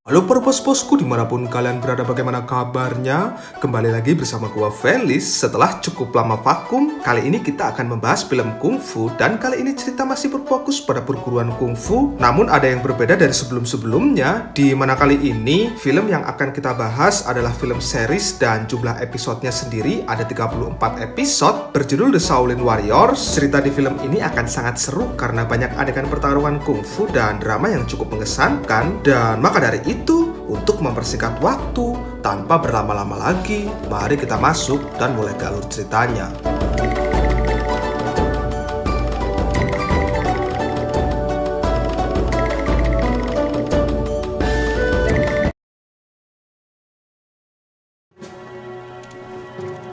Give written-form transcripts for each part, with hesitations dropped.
Halo bosku dimanapun kalian berada, bagaimana kabarnya? Kembali lagi bersama gua Felis setelah cukup lama vakum. Kali ini kita akan membahas film kungfu dan kali ini cerita masih berfokus pada perguruan kungfu. Namun ada yang berbeda dari sebelum-sebelumnya, di mana kali ini film yang akan kita bahas adalah film series dan jumlah episodenya sendiri ada 34 episode berjudul The Shaolin Warriors. Cerita di film ini akan sangat seru karena banyak adegan pertarungan kungfu dan drama yang cukup mengesankan, dan maka dari itu untuk mempersingkat waktu tanpa berlama-lama lagi, mari kita masuk dan mulai ke alur ceritanya.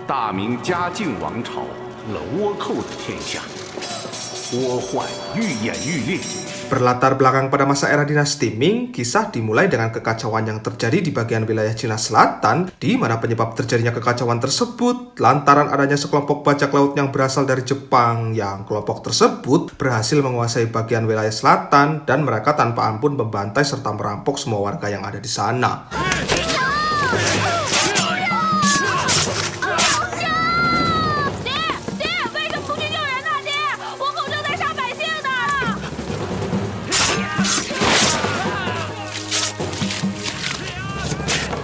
大明嘉靖王朝了倭寇的天下，倭患愈演愈烈。 Berlatar belakang pada masa era dinasti Ming, kisah dimulai dengan kekacauan yang terjadi di bagian wilayah Cina Selatan, di mana penyebab terjadinya kekacauan tersebut lantaran adanya sekelompok bajak laut yang berasal dari Jepang, yang kelompok tersebut berhasil menguasai bagian wilayah selatan dan mereka tanpa ampun membantai serta merampok semua warga yang ada di sana.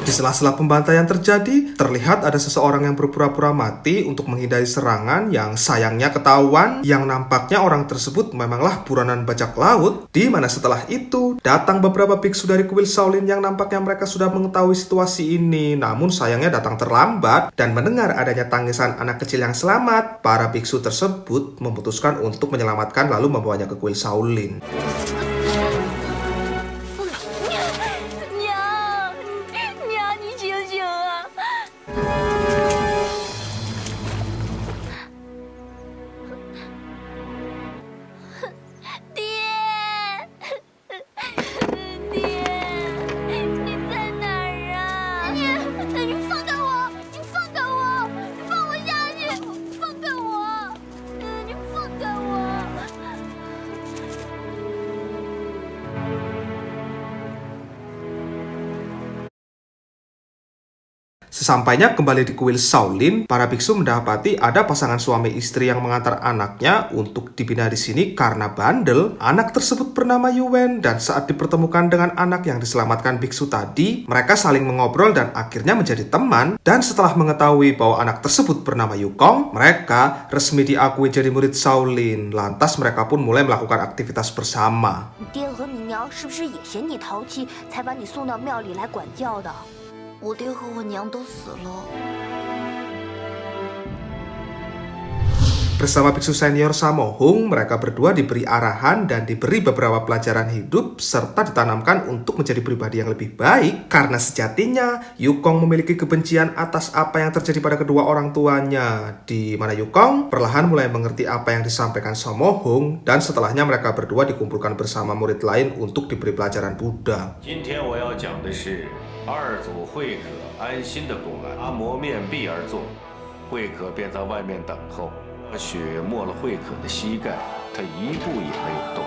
Di sela-sela pembantaian terjadi, terlihat ada seseorang yang berpura-pura mati untuk menghindari serangan yang sayangnya ketahuan, yang nampaknya orang tersebut memanglah buronan bajak laut, di mana setelah itu datang beberapa biksu dari kuil Shaolin yang nampaknya mereka sudah mengetahui situasi ini, namun sayangnya datang terlambat dan mendengar adanya tangisan anak kecil yang selamat. Para biksu tersebut memutuskan untuk menyelamatkan lalu membawanya ke kuil Shaolin. Sesampainya kembali di kuil Shaolin, para biksu mendapati ada pasangan suami istri yang mengantar anaknya untuk dibina di sini karena bandel. Anak tersebut bernama Yuan, dan saat dipertemukan dengan anak yang diselamatkan biksu tadi, mereka saling mengobrol dan akhirnya menjadi teman. Dan setelah mengetahui bahwa anak tersebut bernama Yukong, mereka resmi diakui jadi murid Shaolin. Lantas mereka pun mulai melakukan aktivitas bersama. 我爹和我娘都死了。 Bersama biksu senior Samohung, mereka berdua diberi arahan dan diberi beberapa pelajaran hidup serta ditanamkan untuk menjadi pribadi yang lebih baik, karena sejatinya Yukong memiliki kebencian atas apa yang terjadi pada kedua orang tuanya, di mana Yukong perlahan mulai mengerti apa yang disampaikan Samohung, dan setelahnya mereka berdua dikumpulkan bersama murid lain untuk diberi pelajaran Buddha. 今天我要讲的是二祖慧可安心的供完，他磨面壁而坐，慧可便在外面等候。血没了慧可的膝盖，他一步也没有动。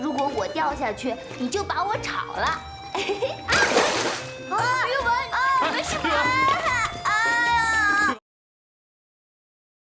如果我掉下去，你就把我炒了。玉文，没事吧？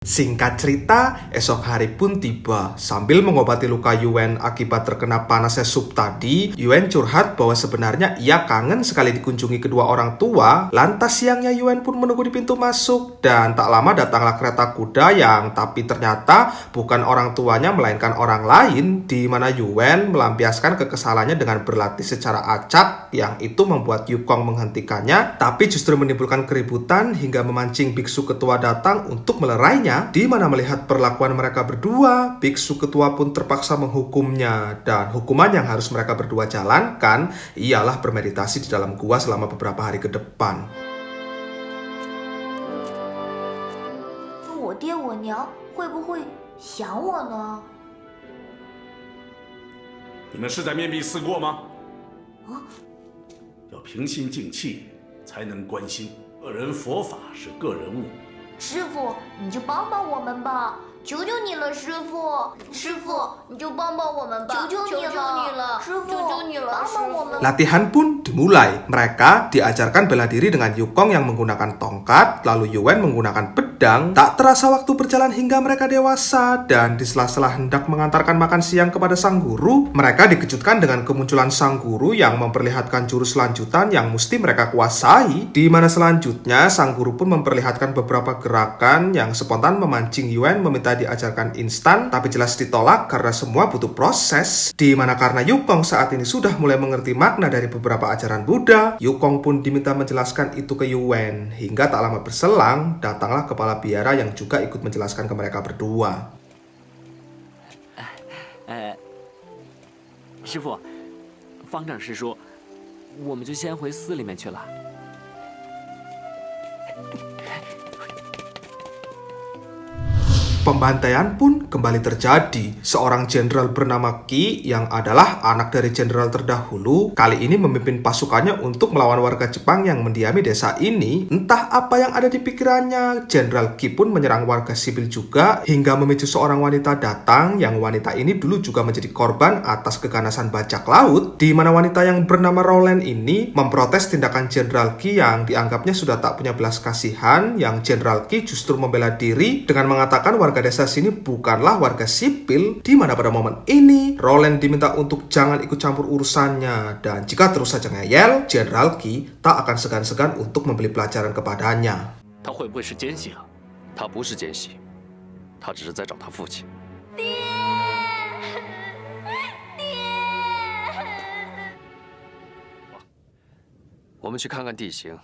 Singkat cerita, esok hari pun tiba. Sambil mengobati luka Yuan akibat terkena panasnya sup tadi, Yuan curhat bahwa sebenarnya ia kangen sekali dikunjungi kedua orang tua. Lantas siangnya Yuan pun menunggu di pintu masuk, dan tak lama datanglah kereta kuda yang tapi ternyata bukan orang tuanya melainkan orang lain, di mana Yuan melampiaskan kekesalannya dengan berlatih secara acak, yang itu membuat Yukong menghentikannya, tapi justru menimbulkan keributan hingga memancing biksu ketua datang untuk melerainya. Di mana melihat perlakuan mereka berdua, biksu ketua pun terpaksa menghukumnya, dan hukuman yang harus mereka berdua jalankan ialah bermeditasi di dalam gua selama beberapa hari ke depan. 我爹我娘会不会想我呢？你们是在面壁思过吗？要平心静气，才能观心。个人佛法是个人物，师傅，你就帮帮我们吧，求求你了，师傅！师傅，你就帮帮我们吧，求求你了，师傅，求求你了，帮帮我们。Latihan pun dimulai. Mereka diajarkan bela diri dengan Yukong yang menggunakan tongkat, lalu Yuan menggunakan pedang. Tak terasa waktu berjalan hingga mereka dewasa, dan di sela-sela hendak mengantarkan makan siang kepada sang guru, mereka dikejutkan dengan kemunculan sang guru yang memperlihatkan jurus lanjutan yang mesti mereka kuasai, di mana selanjutnya sang guru pun memperlihatkan beberapa gerakan yang spontan memancing Yuan meminta diajarkan instan, tapi jelas ditolak karena semua butuh proses. Di mana karena Yukong saat ini sudah mulai mengerti makna dari beberapa ajaran Buddha, Yukong pun diminta menjelaskan itu ke Yuan. Hingga tak lama berselang, datanglah kepala biara yang juga ikut menjelaskan ke mereka berdua. 师傅，方丈是说，我们就先回寺里面去了。 Pembantaian pun kembali terjadi. Seorang jenderal bernama Qi yang adalah anak dari jenderal terdahulu kali ini memimpin pasukannya untuk melawan warga Jepang yang mendiami desa ini. Entah apa yang ada di pikirannya, Jenderal Qi pun menyerang warga sipil juga hingga memicu seorang wanita datang yang wanita ini dulu juga menjadi korban atas keganasan bajak laut, di mana wanita yang bernama Roland ini memprotes tindakan Jenderal Qi yang dianggapnya sudah tak punya belas kasihan, yang Jenderal Qi justru membela diri dengan mengatakan warga desa sini bukanlah warga sipil, di mana pada momen ini Roland diminta untuk jangan ikut campur urusannya, dan jika terus saja ngeyel, Jenderal Qi tak akan segan-segan untuk memberi pelajaran kepadanya. 他会不会是奸细啊？他不是奸细，他只是在找他父亲。我们去看看地形，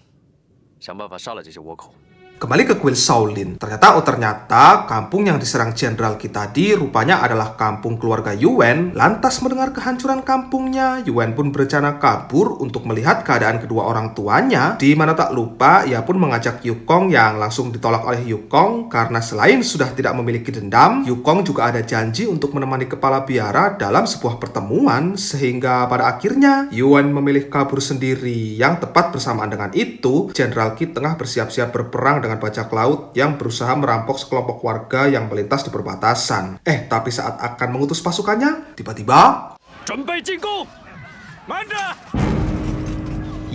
想办法杀了这些倭寇。 Kembali ke kuil Shaolin. Ternyata kampung yang diserang Jenderal Qi tadi rupanya adalah kampung keluarga Yuan. Lantas mendengar kehancuran kampungnya, Yuan pun berencana kabur untuk melihat keadaan kedua orang tuanya. Di mana tak lupa, ia pun mengajak Yukong yang langsung ditolak oleh Yukong karena selain sudah tidak memiliki dendam, Yukong juga ada janji untuk menemani kepala biara dalam sebuah pertemuan, sehingga pada akhirnya Yuan memilih kabur sendiri. Yang tepat bersamaan dengan itu, Jenderal Qi tengah bersiap-siap berperang dengan bajak laut yang berusaha merampok sekelompok warga yang melintas di perbatasan. Tapi saat akan mengutus pasukannya, tiba-tiba...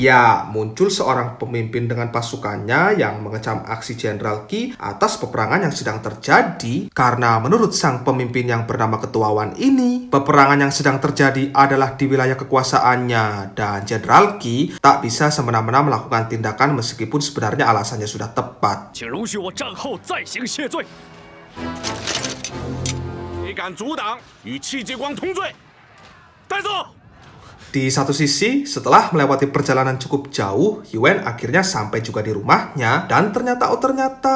Ya, muncul seorang pemimpin dengan pasukannya yang mengecam aksi Jenderal Qi atas peperangan yang sedang terjadi. Karena menurut sang pemimpin yang bernama Ketua Wan ini, peperangan yang sedang terjadi adalah di wilayah kekuasaannya, dan Jenderal Qi tak bisa semena-mena melakukan tindakan meskipun sebenarnya alasannya sudah tepat. Di satu sisi, setelah melewati perjalanan cukup jauh, Yuan akhirnya sampai juga di rumahnya. Dan ternyata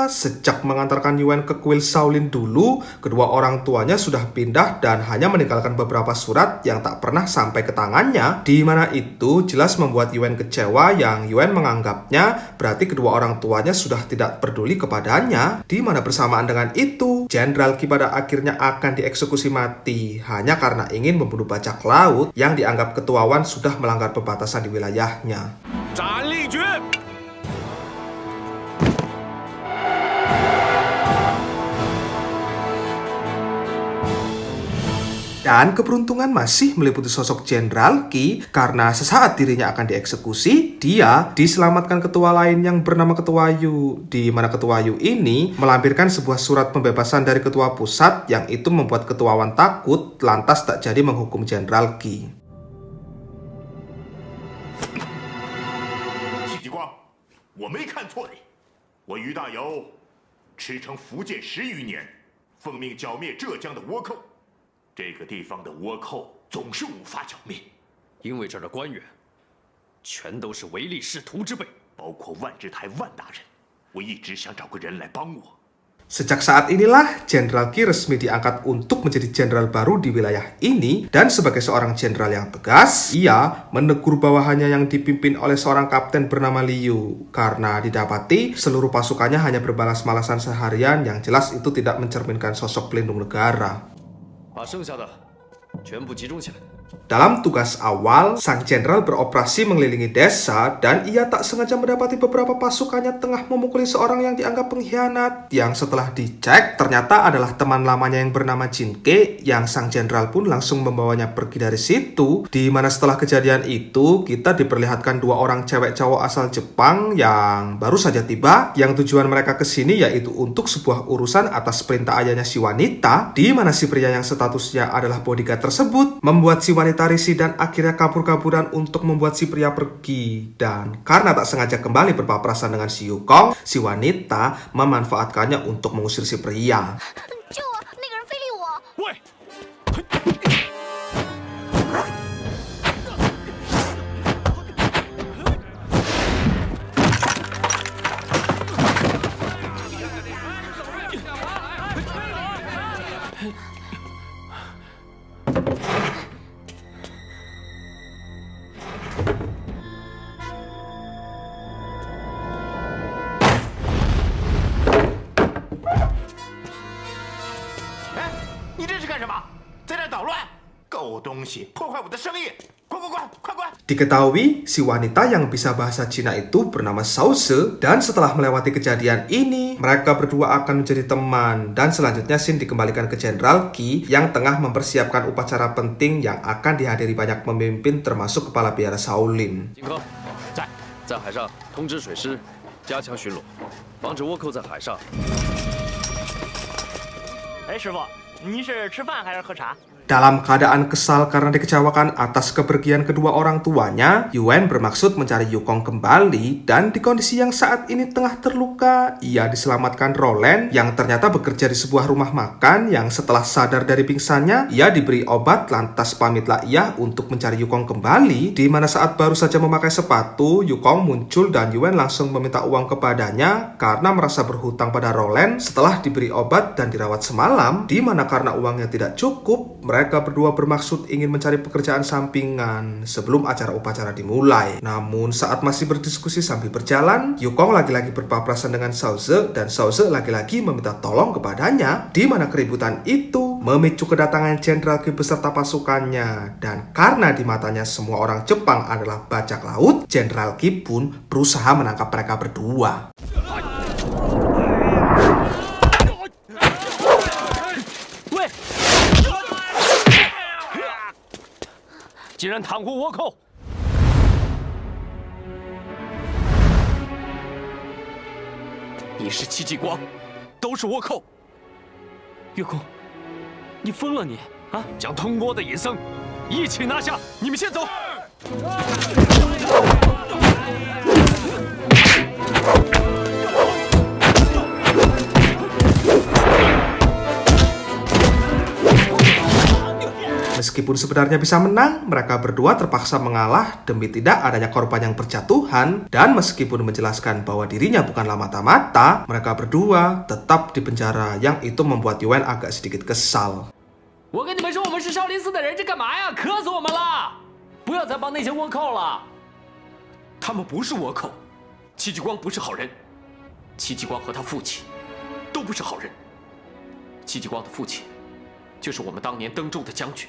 sejak mengantarkan Yuan ke kuil Shaolin dulu, kedua orang tuanya sudah pindah dan hanya meninggalkan beberapa surat yang tak pernah sampai ke tangannya. Di mana itu jelas membuat Yuan kecewa, yang Yuan menganggapnya berarti kedua orang tuanya sudah tidak peduli kepadanya. Di mana bersamaan dengan itu, Jenderal Qi pada akhirnya akan dieksekusi mati hanya karena ingin membunuh bajak laut yang dianggap Ketua Wan sudah melanggar perbatasan di wilayahnya. Dan keberuntungan masih meliputi sosok Jenderal Qi karena sesaat dirinya akan dieksekusi, dia diselamatkan ketua lain yang bernama Ketua Yu. Di mana Ketua Yu ini melampirkan sebuah surat pembebasan dari Ketua Pusat yang itu membuat Ketua Wan takut, lantas tak jadi menghukum Jenderal Qi. 我没看错你，我于大猷驰骋福建10余年，奉命剿灭浙江的倭寇。这个地方的倭寇总是无法剿灭，因为这儿的官员全都是唯利是图之辈，包括万之台万大人。我一直想找个人来帮我。 Sejak saat inilah, Jenderal Qi resmi diangkat untuk menjadi jenderal baru di wilayah ini, dan sebagai seorang jenderal yang tegas, ia menegur bawahannya yang dipimpin oleh seorang kapten bernama Liu, karena didapati seluruh pasukannya hanya berbalas-malasan seharian yang jelas itu tidak mencerminkan sosok pelindung negara. 把剩下的全部集中起来， Dalam tugas awal, sang jenderal beroperasi mengelilingi desa dan ia tak sengaja mendapati beberapa pasukannya tengah memukuli seorang yang dianggap pengkhianat. Yang setelah dicek, ternyata adalah teman lamanya yang bernama Jinke, yang sang jenderal pun langsung membawanya pergi dari situ. Di mana setelah kejadian itu, kita diperlihatkan dua orang cewek cowok asal Jepang yang baru saja tiba, yang tujuan mereka ke sini yaitu untuk sebuah urusan atas perintah ayahnya si wanita, di mana si pria yang statusnya adalah bodyguard tersebut membuat si wanita risih dan akhirnya kabur-kaburan untuk membuat si pria pergi. Dan karena tak sengaja kembali berpapasan dengan si Yukong, si wanita memanfaatkannya untuk mengusir si pria. 救我！那个人非礼我。喂，哎，你这是干什么？在这捣乱！狗东西，破坏我的生意！滚滚滚，快滚！ Diketahui, si wanita yang bisa bahasa Cina itu bernama Sause, dan setelah melewati kejadian ini, mereka berdua akan menjadi teman. Dan selanjutnya Shin dikembalikan ke Jenderal Qi yang tengah mempersiapkan upacara penting yang akan dihadiri banyak pemimpin termasuk kepala biara Shaolin. 荆轲在海上通知水师，加强巡逻，防止倭寇在海上。哎，师傅，您是吃饭还是喝茶？ Dalam keadaan kesal karena dikecewakan atas kepergian kedua orang tuanya, Yuan bermaksud mencari Yukong kembali, dan di kondisi yang saat ini tengah terluka, ia diselamatkan Roland yang ternyata bekerja di sebuah rumah makan yang setelah sadar dari pingsannya, ia diberi obat lantas pamitlah ia untuk mencari Yukong kembali, di mana saat baru saja memakai sepatu, Yukong muncul dan Yuan langsung meminta uang kepadanya karena merasa berhutang pada Roland setelah diberi obat dan dirawat semalam, di mana karena uangnya tidak cukup, mereka berdua bermaksud ingin mencari pekerjaan sampingan sebelum acara upacara dimulai. Namun saat masih berdiskusi sambil berjalan, Yukong lagi-lagi berpapasan dengan Sause dan Sause lagi-lagi meminta tolong kepadanya, di mana keributan itu memicu kedatangan Jenderal Qi beserta pasukannya. Dan karena di matanya semua orang Jepang adalah bajak laut, Jenderal Qi pun berusaha menangkap mereka berdua. 竟然袒护倭寇！你是戚继光，都是倭寇。月空，你疯了你啊！将通倭的尹僧一起拿下！你们先走。 Meskipun sebenarnya bisa menang, mereka berdua terpaksa mengalah demi tidak adanya korban yang berjatuhan. Dan meskipun menjelaskan bahwa dirinya bukanlah mata-mata, mereka berdua tetap di penjara, yang itu membuat Yuan agak sedikit kesal. 我跟你们说，我们是少林寺的人，这干嘛呀？渴死我们了！不要再帮那些倭寇了。他们不是倭寇，戚继光不是好人，戚继光和他父亲都不是好人。戚继光的父亲就是我们当年登州的将军。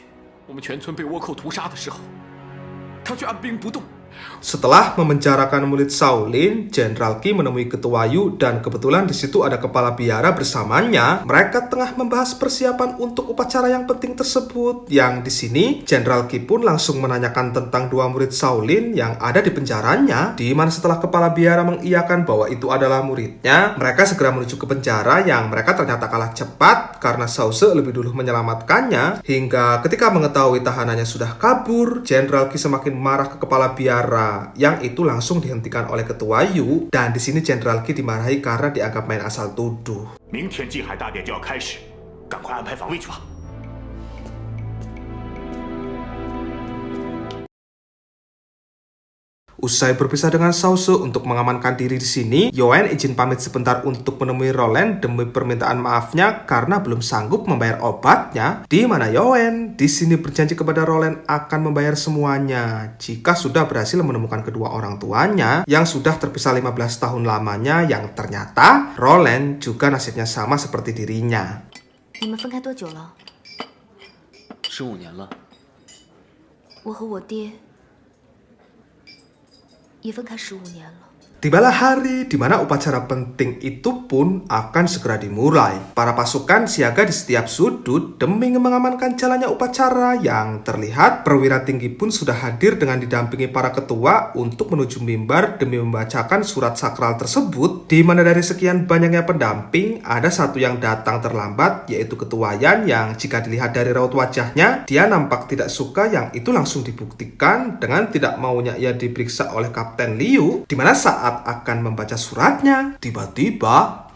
我们全村被倭寇屠杀的时候，他却按兵不动。 Setelah memenjarakan murid Shaolin, Jenderal Qi menemui Ketua Yu dan kebetulan di situ ada kepala biara bersamanya. Mereka tengah membahas persiapan untuk upacara yang penting tersebut. Yang di sini Jenderal Qi pun langsung menanyakan tentang dua murid Shaolin yang ada di penjaranya. Di mana setelah kepala biara mengiyakan bahwa itu adalah muridnya, mereka segera menuju ke penjara yang mereka ternyata kalah cepat karena Sause lebih dulu menyelamatkannya. Hingga ketika mengetahui tahanannya sudah kabur, Jenderal Qi semakin marah ke kepala biara, yang itu langsung dihentikan oleh Ketua Yu. Dan di sini Jenderal Qi dimarahi karena dianggap main asal tuduh. 明天祭海大典就要开始，赶快安排防卫去吧。 Usai berpisah dengan Sause untuk mengamankan diri di sini, Yuan izin pamit sebentar untuk menemui Roland demi permintaan maafnya karena belum sanggup membayar obatnya. Di mana Yuan di sini berjanji kepada Roland akan membayar semuanya jika sudah berhasil menemukan kedua orang tuanya yang sudah terpisah 15 tahun lamanya, yang ternyata Roland juga nasibnya sama seperti dirinya. 你们分开多久了？ 15年了。我和我爹也分开15年了。 Tibalah hari di mana upacara penting itu pun akan segera dimulai. Para pasukan siaga di setiap sudut demi mengamankan jalannya upacara. Yang terlihat perwira tinggi pun sudah hadir dengan didampingi para ketua untuk menuju mimbar demi membacakan surat sakral tersebut. Di mana dari sekian banyaknya pendamping, ada satu yang datang terlambat, yaitu Ketua Yan, yang jika dilihat dari raut wajahnya, dia nampak tidak suka. Yang itu langsung dibuktikan dengan tidak maunya ia diperiksa oleh Kapten Liu. Di mana saat akan membaca suratnya, tiba-tiba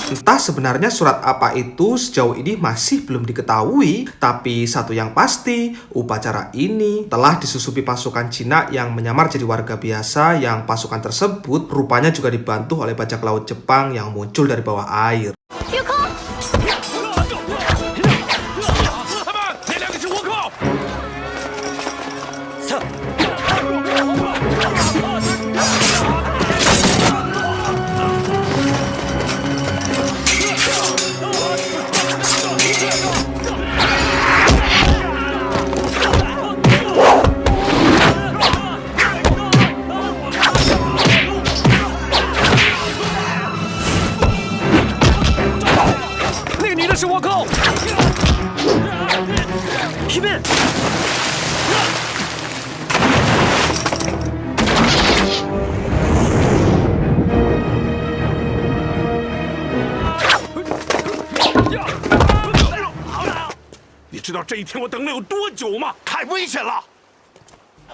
entah sebenarnya surat apa itu sejauh ini masih belum diketahui, tapi satu yang pasti, upacara ini telah disusupi pasukan Cina yang menyamar jadi warga biasa, yang pasukan tersebut rupanya juga dibantu oleh bajak laut Jepang yang muncul dari bawah air.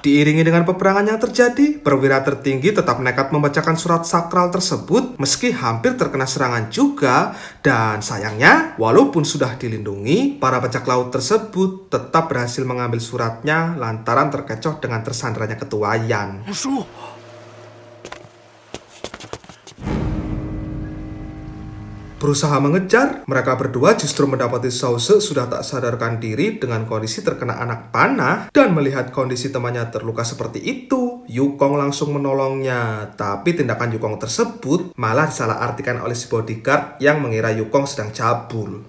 Diiringi dengan peperangan yang terjadi, perwira tertinggi tetap nekat membacakan surat sakral tersebut meski hampir terkena serangan juga. Dan sayangnya, walaupun sudah dilindungi, para bajak laut tersebut tetap berhasil mengambil suratnya lantaran terkecoh dengan tersandaranya Ketua Yan. Berusaha mengejar, mereka berdua justru mendapati Sause sudah tak sadarkan diri dengan kondisi terkena anak panah. Dan melihat kondisi temannya terluka seperti itu, Yukong langsung menolongnya. Tapi tindakan Yukong tersebut malah disalahartikan oleh si bodyguard yang mengira Yukong sedang cabul.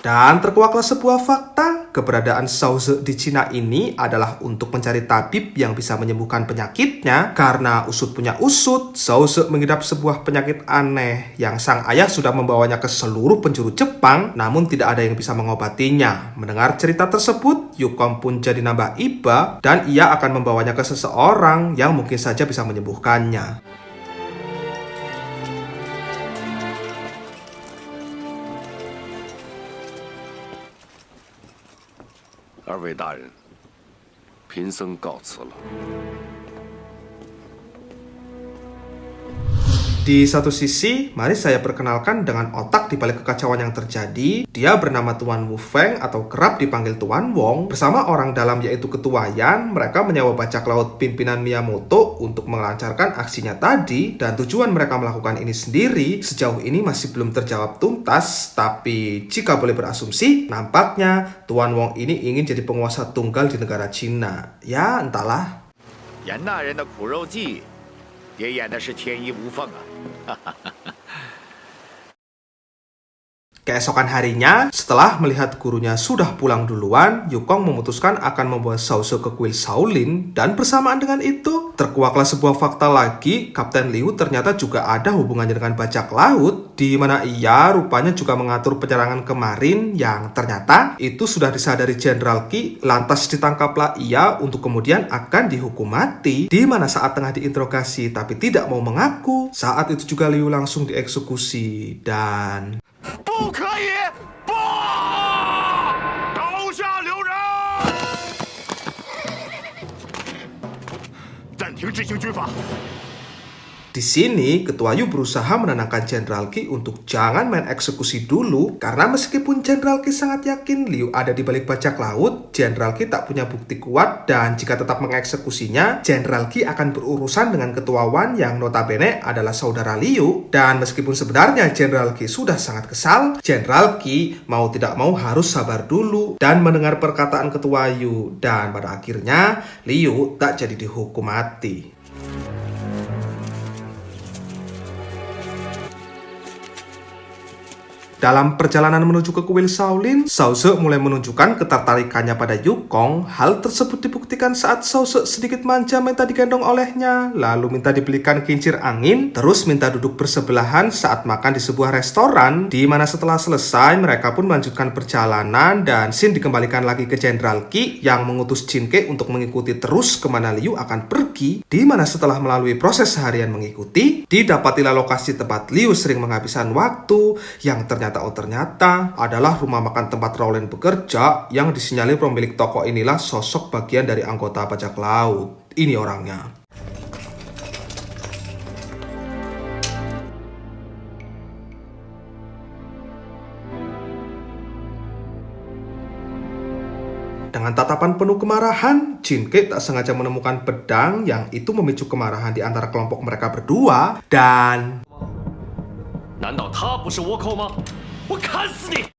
Dan terkuaklah sebuah fakta, keberadaan Sause di Cina ini adalah untuk mencari tabib yang bisa menyembuhkan penyakitnya. Karena usut punya usut, Sause mengidap sebuah penyakit aneh yang sang ayah sudah membawanya ke seluruh penjuru Jepang, namun tidak ada yang bisa mengobatinya. Mendengar cerita tersebut, Yukong pun jadi nambah iba dan ia akan membawanya ke seseorang yang mungkin saja bisa menyembuhkannya. 二位大人，贫僧告辞了。 Di satu sisi, mari saya perkenalkan dengan otak di balik kekacauan yang terjadi. Dia bernama Tuan Wu Feng atau kerap dipanggil Tuan Wong. Bersama orang dalam yaitu Ketua Yan, mereka menyewa bajak laut pimpinan Miyamoto untuk melancarkan aksinya tadi. Dan tujuan mereka melakukan ini sendiri sejauh ini masih belum terjawab tuntas. Tapi jika boleh berasumsi, nampaknya Tuan Wong ini ingin jadi penguasa tunggal di negara Cina. Ya, entahlah. 严大人的苦肉计，也演的是天衣无缝啊！ Keesokan harinya, setelah melihat gurunya sudah pulang duluan, Yukong memutuskan akan membawa Sause ke kuil Shaolin. Dan bersamaan dengan itu, terkuaklah sebuah fakta lagi, Kapten Liu ternyata juga ada hubungannya dengan bajak laut, di mana ia rupanya juga mengatur penyerangan kemarin yang ternyata itu sudah disadari Jenderal Qi, lantas ditangkaplah ia untuk kemudian akan dihukum mati. Di mana saat tengah diinterogasi tapi tidak mau mengaku, saat itu juga Liu langsung dieksekusi. Dan 不可以！不！刀下留人！暂停执行军法。Di sini, Ketua Yu berusaha menenangkan Jenderal Qi untuk jangan main eksekusi dulu, karena meskipun Jenderal Qi sangat yakin Liu ada di balik bajak laut, Jenderal Qi tak punya bukti kuat dan jika tetap mengeksekusinya, Jenderal Qi akan berurusan dengan Ketua Wan yang notabene adalah saudara Liu. Dan meskipun sebenarnya Jenderal Qi sudah sangat kesal, Jenderal Qi mau tidak mau harus sabar dulu dan mendengar perkataan Ketua Yu. Dan pada akhirnya, Liu tak jadi dihukum mati. Dalam perjalanan menuju ke kuil Shaolin, Cao Ze mulai menunjukkan ketertarikannya pada Yukong. Hal tersebut dibuktikan saat Cao Ze sedikit manja minta digendong olehnya, lalu minta dibelikan kincir angin, terus minta duduk bersebelahan saat makan di sebuah restoran, di mana setelah selesai mereka pun melanjutkan perjalanan dan Xin dikembalikan lagi ke Jenderal Qi yang mengutus Jin Ke untuk mengikuti terus kemana Liu akan pergi, di mana setelah melalui proses seharian mengikuti, didapatilah lokasi tempat Liu sering menghabiskan waktu yang ternyata adalah rumah makan tempat Rowland bekerja yang disinyalir pemilik toko inilah sosok bagian dari anggota bajak laut. Ini orangnya. Dengan tatapan penuh kemarahan, Jin Ke tak sengaja menemukan pedang yang itu memicu kemarahan di antara kelompok mereka berdua dan... 难道他不是倭寇吗？我砍死你！